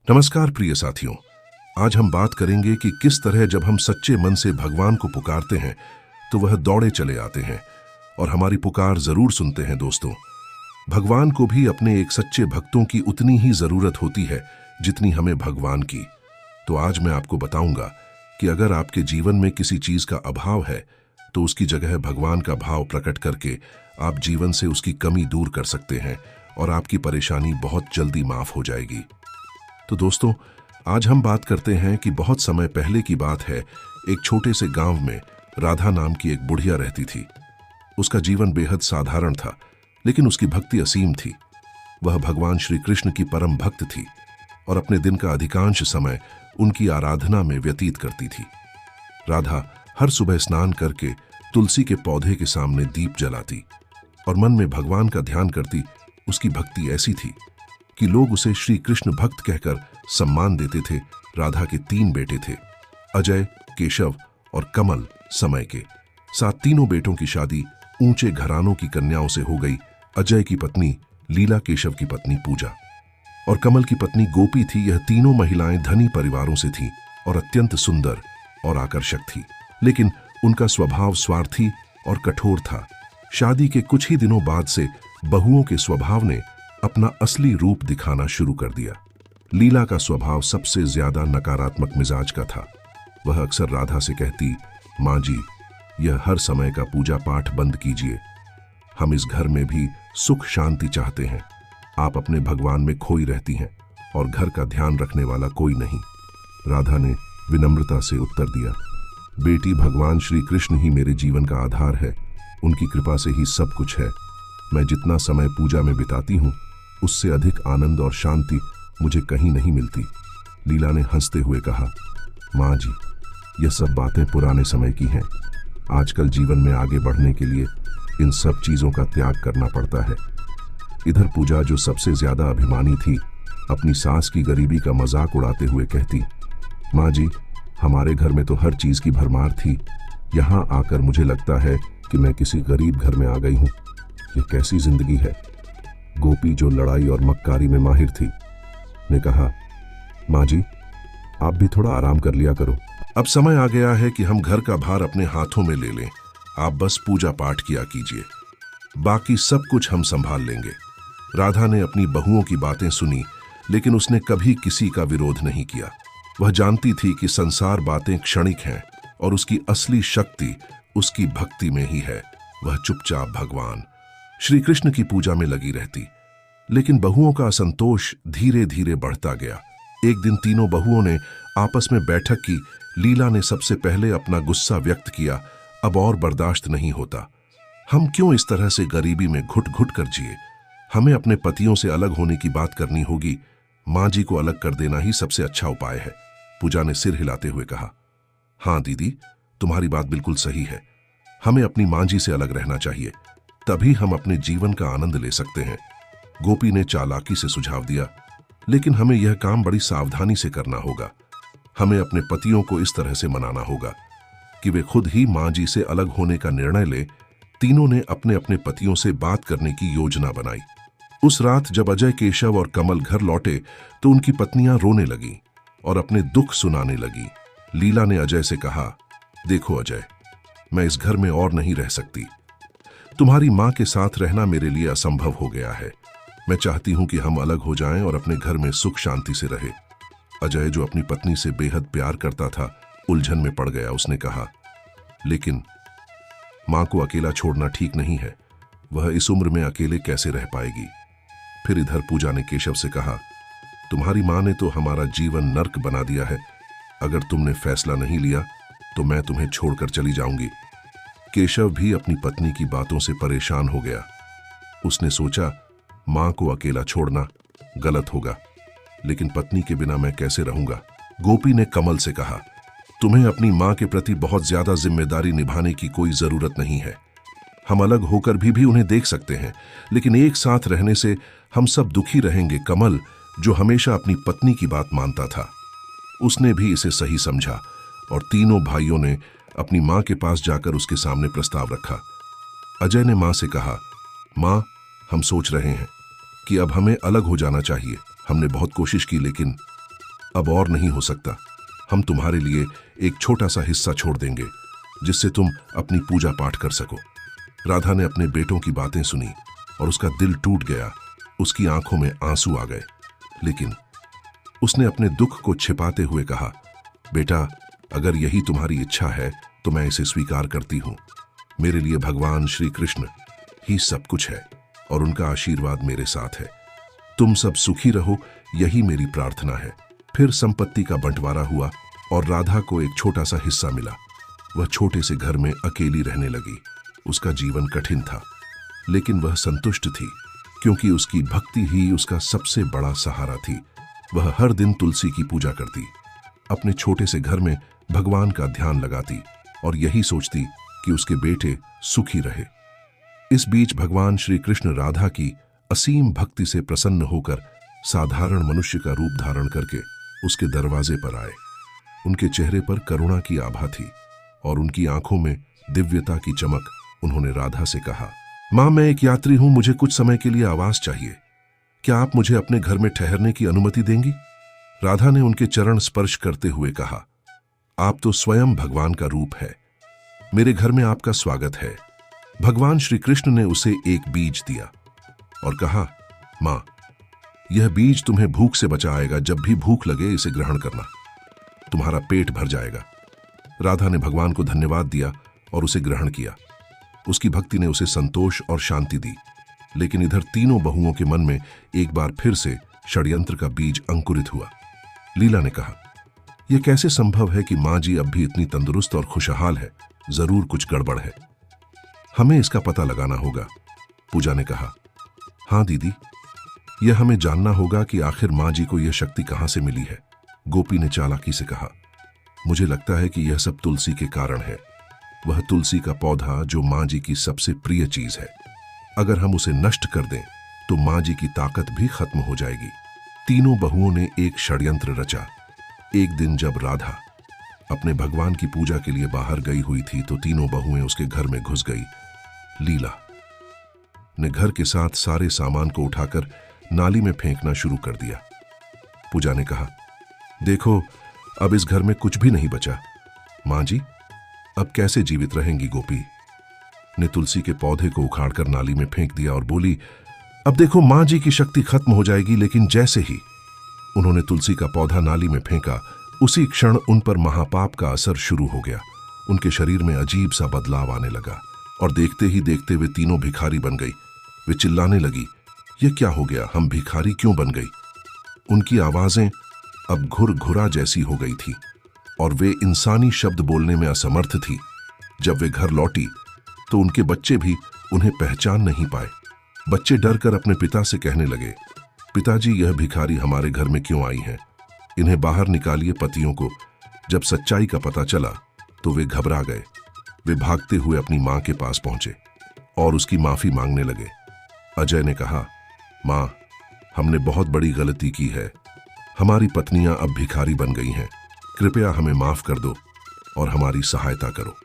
नमस्कार प्रिय साथियों। आज हम बात करेंगे कि किस तरह जब हम सच्चे मन से भगवान को पुकारते हैं तो वह दौड़े चले आते हैं और हमारी पुकार जरूर सुनते हैं। दोस्तों, भगवान को भी अपने एक सच्चे भक्तों की उतनी ही जरूरत होती है जितनी हमें भगवान की। तो आज मैं आपको बताऊंगा कि अगर आपके जीवन में किसी चीज का अभाव है तो उसकी जगह भगवान का भाव प्रकट करके आप जीवन से उसकी कमी दूर कर सकते हैं और आपकी परेशानी बहुत जल्दी माफ हो जाएगी। तो दोस्तों, आज हम बात करते हैं कि बहुत समय पहले की बात है। एक छोटे से गांव में राधा नाम की एक बुढ़िया रहती थी। उसका जीवन बेहद साधारण था, लेकिन उसकी भक्ति असीम थी। वह भगवान श्री कृष्ण की परम भक्त थी और अपने दिन का अधिकांश समय उनकी आराधना में व्यतीत करती थी। राधा हर सुबह स्नान करके तुलसी के पौधे के सामने दीप जलाती और मन में भगवान का ध्यान करती। उसकी भक्ति ऐसी थी कि लोग उसे श्री कृष्ण भक्त कहकर सम्मान देते थे। राधा के 3 बेटे थे, अजय, केशव और कमल समय के। साथ तीनों बेटों की शादी ऊंचे घरानों की कन्याओं से हो गई। अजय की पत्नी लीला, केशव की पत्नी पूजा और कमल की पत्नी गोपी थी। यह तीनों महिलाएं धनी परिवारों से थीं और अत्यंत सुंदर और आकर्षक थी, लेकिन उनका स्वभाव स्वार्थी और कठोर था। शादी के कुछ ही दिनों बाद से बहुओं के स्वभाव ने अपना असली रूप दिखाना शुरू कर दिया। लीला का स्वभाव सबसे ज्यादा नकारात्मक मिजाज का था। वह अक्सर राधा से कहती, माँ जी, यह हर समय का पूजा पाठ बंद कीजिए। हम इस घर में भी सुख शांति चाहते हैं। आप अपने भगवान में खोई रहती हैं और घर का ध्यान रखने वाला कोई नहीं। राधा ने विनम्रता से उत्तर दिया, बेटी, भगवान श्री कृष्ण ही मेरे जीवन का आधार है। उनकी कृपा से ही सब कुछ है। मैं जितना समय पूजा में बिताती हूँ उससे अधिक आनंद और शांति मुझे कहीं नहीं मिलती। लीला ने हंसते हुए कहा, माँ जी, यह सब बातें पुराने समय की हैं। आजकल जीवन में आगे बढ़ने के लिए इन सब चीजों का त्याग करना पड़ता है। इधर पूजा, जो सबसे ज्यादा अभिमानी थी, अपनी सास की गरीबी का मजाक उड़ाते हुए कहती, माँ जी, हमारे घर में तो हर चीज की भरमार थी। यहाँ आकर मुझे लगता है कि मैं किसी गरीब घर में आ गई हूँ। ये कैसी जिंदगी है। गोपी, जो लड़ाई और मक्कारी में माहिर थी, ने कहा, माँ जी, आप भी थोड़ा आराम कर लिया करो। अब समय आ गया है कि हम घर का भार अपने हाथों में ले लें। आप बस पूजा पाठ किया कीजिए, बाकी सब कुछ हम संभाल लेंगे। राधा ने अपनी बहुओं की बातें सुनी, लेकिन उसने कभी किसी का विरोध नहीं किया। वह जानती थी कि संसार बातें क्षणिक हैं और उसकी असली शक्ति उसकी भक्ति में ही है। वह चुपचाप भगवान श्री कृष्ण की पूजा में लगी रहती, लेकिन बहुओं का असंतोष धीरे धीरे बढ़ता गया। एक दिन तीनों बहुओं ने आपस में बैठक की। लीला ने सबसे पहले अपना गुस्सा व्यक्त किया, अब और बर्दाश्त नहीं होता। हम क्यों इस तरह से गरीबी में घुट घुट कर जिए। हमें अपने पतियों से अलग होने की बात करनी होगी। माँ जी को अलग कर देना ही सबसे अच्छा उपाय है। पूजा ने सिर हिलाते हुए कहा, हाँ दीदी, तुम्हारी बात बिल्कुल सही है। हमें अपनी माँ जी से अलग रहना चाहिए, तभी हम अपने जीवन का आनंद ले सकते हैं। गोपी ने चालाकी से सुझाव दिया, लेकिन हमें यह काम बड़ी सावधानी से करना होगा। हमें अपने पतियों को इस तरह से मनाना होगा कि वे खुद ही माँ जी से अलग होने का निर्णय ले। तीनों ने अपने अपने पतियों से बात करने की योजना बनाई। उस रात जब अजय, केशव और कमल घर लौटे तो उनकी पत्नियां रोने लगीं और अपने दुख सुनाने लगी। लीला ने अजय से कहा, देखो अजय, मैं इस घर में और नहीं रह सकती। तुम्हारी माँ के साथ रहना मेरे लिए असंभव हो गया है। मैं चाहती हूं कि हम अलग हो जाएं और अपने घर में सुख शांति से रहे। अजय, जो अपनी पत्नी से बेहद प्यार करता था, उलझन में पड़ गया। उसने कहा, लेकिन माँ को अकेला छोड़ना ठीक नहीं है। वह इस उम्र में अकेले कैसे रह पाएगी। फिर इधर पूजा ने केशव से कहा, तुम्हारी माँ ने तो हमारा जीवन नर्क बना दिया है। अगर तुमने फैसला नहीं लिया तो मैं तुम्हें छोड़कर चली जाऊंगी। केशव भी अपनी पत्नी की बातों से परेशान हो गया। उसने सोचा, माँ को अकेला छोड़ना गलत होगा, लेकिन पत्नी के बिना मैं कैसे रहूंगा। गोपी ने कमल से कहा, तुम्हें अपनी माँ के प्रति बहुत ज्यादा जिम्मेदारी निभाने की कोई जरूरत नहीं है। हम अलग होकर भी उन्हें देख सकते हैं, लेकिन एक साथ रहने से हम सब दुखी रहेंगे। कमल, जो हमेशा अपनी पत्नी की बात मानता था, उसने भी इसे सही समझा और तीनों भाइयों ने अपनी माँ के पास जाकर उसके सामने प्रस्ताव रखा। अजय ने माँ से कहा, माँ, हम सोच रहे हैं कि अब हमें अलग हो जाना चाहिए। हमने बहुत कोशिश की, लेकिन अब और नहीं हो सकता। हम तुम्हारे लिए एक छोटा सा हिस्सा छोड़ देंगे जिससे तुम अपनी पूजा पाठ कर सको। राधा ने अपने बेटों की बातें सुनी और उसका दिल टूट गया। उसकी आंखों में आंसू आ गए, लेकिन उसने अपने दुख को छिपाते हुए कहा, बेटा, अगर यही तुम्हारी इच्छा है तो मैं इसे स्वीकार करती हूं। मेरे लिए भगवान श्री कृष्ण ही सब कुछ है और उनका आशीर्वाद मेरे साथ है। तुम सब सुखी रहो, यही मेरी प्रार्थना है। फिर संपत्ति का बंटवारा हुआ और राधा को एक छोटा सा हिस्सा मिला। वह छोटे से घर में अकेली रहने लगी। उसका जीवन कठिन था, लेकिन वह संतुष्ट थी क्योंकि उसकी भक्ति ही उसका सबसे बड़ा सहारा थी। वह हर दिन तुलसी की पूजा करती, अपने छोटे से घर में भगवान का ध्यान लगाती और यही सोचती कि उसके बेटे सुखी रहे। इस बीच भगवान श्री कृष्ण राधा की असीम भक्ति से प्रसन्न होकर साधारण मनुष्य का रूप धारण करके उसके दरवाजे पर आए। उनके चेहरे पर करुणा की आभा थी और उनकी आंखों में दिव्यता की चमक। उन्होंने राधा से कहा, मां, मैं एक यात्री हूं, मुझे कुछ समय के लिए आवास चाहिए। क्या आप मुझे अपने घर में ठहरने की अनुमति देंगी? राधा ने उनके चरण स्पर्श करते हुए कहा, आप तो स्वयं भगवान का रूप है, मेरे घर में आपका स्वागत है। भगवान श्री कृष्ण ने उसे एक बीज दिया और कहा, मां, यह बीज तुम्हें भूख से बचाएगा। जब भी भूख लगे इसे ग्रहण करना, तुम्हारा पेट भर जाएगा। राधा ने भगवान को धन्यवाद दिया और उसे ग्रहण किया। उसकी भक्ति ने उसे संतोष और शांति दी। लेकिन इधर तीनों बहुओं के मन में एक बार फिर से षड्यंत्र का बीज अंकुरित हुआ। लीला ने कहा, यह कैसे संभव है कि मां जी अब भी इतनी तंदुरुस्त और खुशहाल है? जरूर कुछ गड़बड़ है, हमें इसका पता लगाना होगा। पूजा ने कहा, हाँ दीदी, यह हमें जानना होगा कि आखिर मां जी को यह शक्ति कहां से मिली है। गोपी ने चालाकी से कहा, मुझे लगता है कि यह सब तुलसी के कारण है। वह तुलसी का पौधा जो मां जी की सबसे प्रिय चीज है, अगर हम उसे नष्ट कर दें तो मां जी की ताकत भी खत्म हो जाएगी। तीनों बहुओं ने एक षड्यंत्र रचा। एक दिन जब राधा अपने भगवान की पूजा के लिए बाहर गई हुई थी तो तीनों बहुएं उसके घर में घुस गई। लीला ने घर के साथ सारे सामान को उठाकर नाली में फेंकना शुरू कर दिया। पूजा ने कहा, देखो, अब इस घर में कुछ भी नहीं बचा। मां जी अब कैसे जीवित रहेंगी? गोपी ने तुलसी के पौधे को उखाड़कर नाली में फेंक दिया और बोली, अब देखो, मां जी की शक्ति खत्म हो जाएगी। लेकिन जैसे ही उन्होंने तुलसी का पौधा नाली में फेंका, उसी क्षण उन पर महापाप का असर शुरू हो गया। उनके शरीर में अजीब सा बदलाव आने लगा और देखते ही देखते वे तीनों भिखारी बन गई। वे चिल्लाने लगी, यह क्या हो गया? हम भिखारी क्यों बन गई? उनकी आवाजें अब घुरघुरा जैसी हो गई थी और वे इंसानी शब्द बोलने में असमर्थ थी। जब वे घर लौटी तो उनके बच्चे भी उन्हें पहचान नहीं पाए। बच्चे डरकर अपने पिता से कहने लगे, पिताजी, यह भिखारी हमारे घर में क्यों आई हैं? इन्हें बाहर निकालिए पतियों को। जब सच्चाई का पता चला तो वे घबरा गए। वे भागते हुए अपनी मां के पास पहुंचे और उसकी माफी मांगने लगे। अजय ने कहा, मां, हमने बहुत बड़ी गलती की है। हमारी पत्नियां अब भिखारी बन गई हैं। कृपया हमें माफ कर दो और हमारी सहायता करो।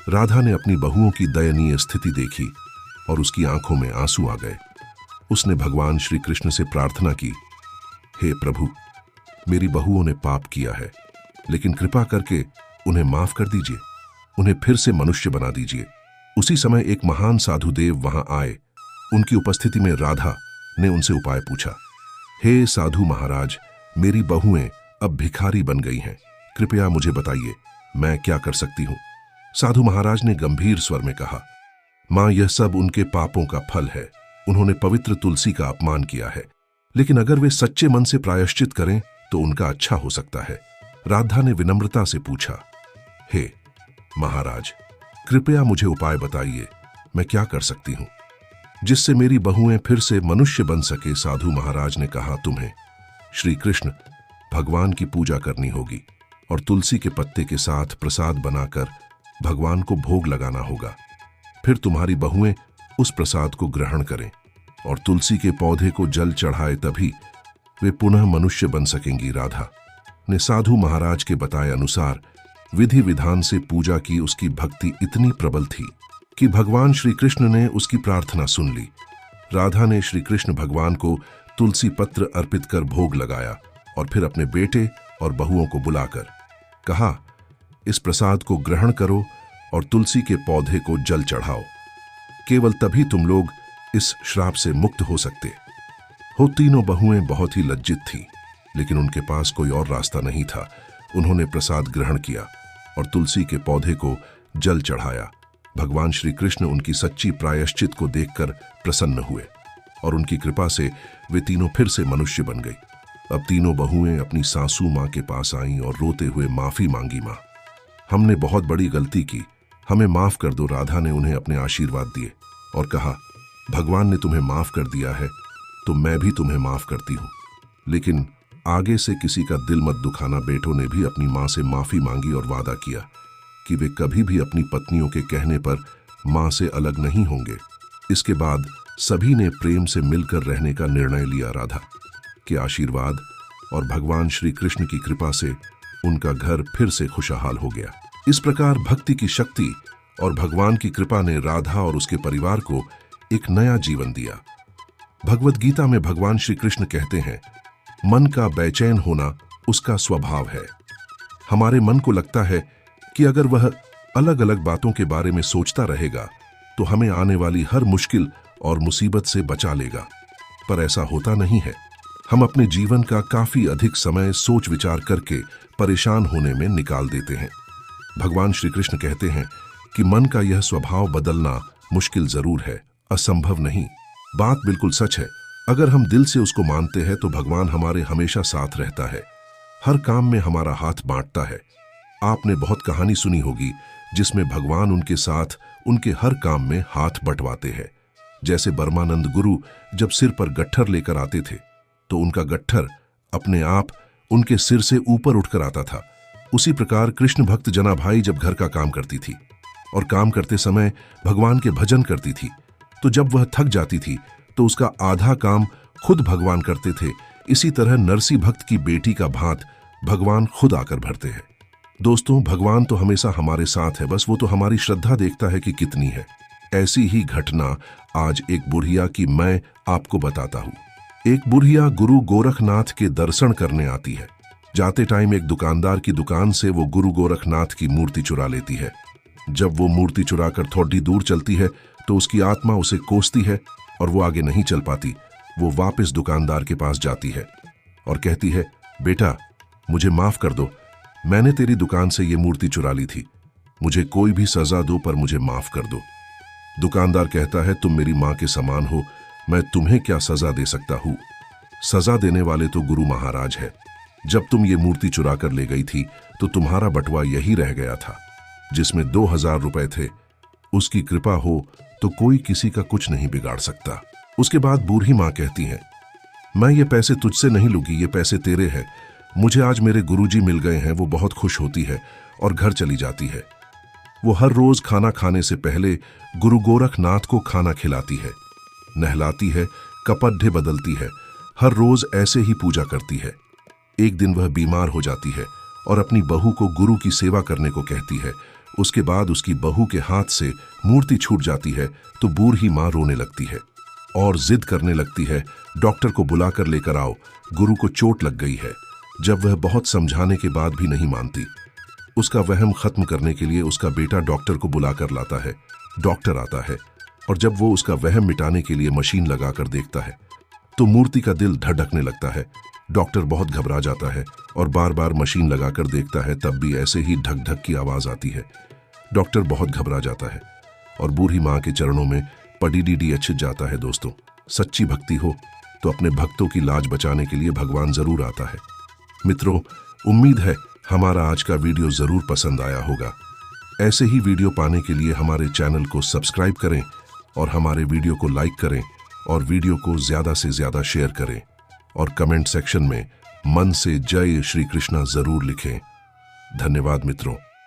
राधा ने अपनी बहुओं की दयनीय स्थिति देखी और उसकी आंखों में आंसू आ गए। उसने भगवान श्री कृष्ण से प्रार्थना की, हे प्रभु, मेरी बहुओं ने पाप किया है, लेकिन कृपा करके उन्हें माफ कर दीजिए। उन्हें फिर से मनुष्य बना दीजिए। उसी समय एक महान साधु देव वहां आए। उनकी उपस्थिति में राधा ने उनसे उपाय पूछा। हे साधु महाराज, मेरी बहुएं अब भिखारी बन गई हैं। कृपया मुझे बताइए, मैं क्या कर सकती हूं? साधु महाराज ने गंभीर स्वर में कहा, मां, यह सब उनके पापों का फल है। उन्होंने पवित्र तुलसी का अपमान किया है, लेकिन अगर वे सच्चे मन से प्रायश्चित करें तो उनका अच्छा हो सकता है। राधा ने विनम्रता से पूछा, हे महाराज, कृपया मुझे उपाय बताइए, मैं क्या कर सकती हूं जिससे मेरी बहुएं फिर से मनुष्य बन सके? साधु महाराज ने कहा, तुम्हें श्री कृष्ण भगवान की पूजा करनी होगी और तुलसी के पत्ते के साथ प्रसाद बनाकर भगवान को भोग लगाना होगा। फिर तुम्हारी बहुएं उस प्रसाद को ग्रहण करें और तुलसी के पौधे को जल चढ़ाए, तभी वे पुनः मनुष्य बन सकेंगी। राधा ने साधु महाराज के बताए अनुसार विधि विधान से पूजा की। उसकी भक्ति इतनी प्रबल थी कि भगवान श्री कृष्ण ने उसकी प्रार्थना सुन ली। राधा ने श्री कृष्ण भगवान को तुलसी पत्र अर्पित कर भोग लगाया और फिर अपने बेटे और बहुओं को बुलाकर कहा, इस प्रसाद को ग्रहण करो और तुलसी के पौधे को जल चढ़ाओ। केवल तभी तुम लोग इस श्राप से मुक्त हो सकते हो। तीनों बहुएं बहुत ही लज्जित थी, लेकिन उनके पास कोई और रास्ता नहीं था। उन्होंने प्रसाद ग्रहण किया और तुलसी के पौधे को जल चढ़ाया। भगवान श्री कृष्ण उनकी सच्ची प्रायश्चित को देखकर प्रसन्न हुए और उनकी कृपा से वे तीनों फिर से मनुष्य बन गई। अब तीनों बहुएं अपनी सासू माँ के पास आईं और रोते हुए माफी मांगी। माँ, हमने बहुत बड़ी गलती की, हमें माफ कर दो। राधा ने उन्हें अपने आशीर्वाद दिए और कहा, भगवान ने तुम्हें माफ कर दिया है तो मैं भी तुम्हें माफ करती हूँ, लेकिन आगे से किसी का दिल मत दुखाना। बेटों ने भी अपनी माँ से माफी मांगी और वादा किया कि वे कभी भी अपनी पत्नियों के कहने पर माँ से अलग नहीं होंगे। इसके बाद सभी ने प्रेम से मिलकर रहने का निर्णय लिया। राधा के आशीर्वाद और भगवान श्री कृष्ण की कृपा से उनका घर फिर से खुशहाल हो गया। इस प्रकार भक्ति की शक्ति और भगवान की कृपा ने राधा और उसके परिवार को एक नया जीवन दिया। भगवत गीता में भगवान श्री कृष्ण कहते हैं, मन का बेचैन होना उसका स्वभाव है। हमारे मन को लगता है कि अगर वह अलग अलग बातों के बारे में सोचता रहेगा तो हमें आने वाली हर मुश्किल और मुसीबत से बचा लेगा, पर ऐसा होता नहीं है। हम अपने जीवन का काफी अधिक समय सोच विचार करके परेशान होने में निकाल देते हैं। भगवान श्री कृष्ण कहते हैं कि मन का यह स्वभाव बदलना मुश्किल जरूर है, असंभव नहीं। बात बिल्कुल सच है। अगर हम दिल से उसको मानते हैं तो भगवान हमारे हमेशा साथ रहता है, हर काम में हमारा हाथ बांटता है। आपने बहुत कहानी सुनी होगी जिसमें भगवान उनके साथ उनके हर काम में हाथ बंटवाते हैं। जैसे ब्रह्मानंद गुरु जब सिर पर गट्ठर लेकर आते थे तो उनका गट्ठर अपने आप उनके सिर से ऊपर उठकर आता था। उसी प्रकार कृष्ण भक्त जनाभाई जब घर का काम करती थी और काम करते समय भगवान के भजन करती थी, तो जब वह थक जाती थी तो उसका आधा काम खुद भगवान करते थे। इसी तरह नरसी भक्त की बेटी का भात भगवान खुद आकर भरते हैं। दोस्तों, भगवान तो हमेशा हमारे साथ है, बस वो तो हमारी श्रद्धा देखता है कि कितनी है। ऐसी ही घटना आज एक बुढ़िया की मैं आपको बताता हूँ। एक बुढ़िया गुरु गोरखनाथ के दर्शन करने आती है। जाते टाइम एक दुकानदार की दुकान से वो गुरु गोरखनाथ की मूर्ति चुरा लेती है। जब वो मूर्ति चुराकर थोड़ी दूर चलती है तो उसकी आत्मा उसे कोसती है और वो आगे नहीं चल पाती। वो वापस दुकानदार के पास जाती है और कहती है, बेटा मुझे माफ कर दो, मैंने तेरी दुकान से ये मूर्ति चुरा ली थी, मुझे कोई भी सजा दो पर मुझे माफ कर दो। दुकानदार कहता है, तुम मेरी माँ के समान हो, मैं तुम्हें क्या सजा दे सकता हूँ। सजा देने वाले तो गुरु महाराज है। जब तुम ये मूर्ति चुरा कर ले गई थी तो तुम्हारा बटुआ यही रह गया था जिसमें 2000 रुपए थे। उसकी कृपा हो तो कोई किसी का कुछ नहीं बिगाड़ सकता। उसके बाद बूढ़ी माँ कहती है, मैं ये पैसे तुझसे नहीं लूंगी, ये पैसे तेरे हैं। मुझे आज मेरे गुरुजी मिल गए हैं। वो बहुत खुश होती है और घर चली जाती है। वो हर रोज खाना खाने से पहले गुरु गोरखनाथ को खाना खिलाती है, नहलाती है, कपड़े बदलती है, हर रोज ऐसे ही पूजा करती है। एक दिन वह बीमार हो जाती है और अपनी बहू को गुरु की सेवा करने को कहती है। उसके बाद उसकी बहू के हाथ से मूर्ति छूट जाती है तो बूढ़ी माँ रोने लगती है और जिद करने लगती है, डॉक्टर को बुलाकर लेकर आओ, गुरु को चोट लग गई है। जब वह बहुत समझाने के बाद भी नहीं मानती, उसका वहम खत्म करने के लिए उसका बेटा डॉक्टर को बुलाकर लाता है। डॉक्टर आता है और जब वो उसका वहम मिटाने के लिए मशीन लगाकर देखता है तो मूर्ति का दिल धड़कने लगता है। डॉक्टर बहुत घबरा जाता है और बार बार मशीन लगाकर देखता है, तब भी ऐसे ही ढक ढक की आवाज आती है। डॉक्टर बहुत घबरा जाता है और बूढ़ी माँ के चरणों में पडीडी छिप जाता है। दोस्तों, सच्ची भक्ति हो तो अपने भक्तों की लाज बचाने के लिए भगवान जरूर आता है। मित्रों, उम्मीद है हमारा आज का वीडियो जरूर पसंद आया होगा। ऐसे ही वीडियो पाने के लिए हमारे चैनल को सब्सक्राइब करें और हमारे वीडियो को लाइक करें और वीडियो को ज्यादा से ज्यादा शेयर करें और कमेंट सेक्शन में मन से जय श्री कृष्णा जरूर लिखें। धन्यवाद मित्रों।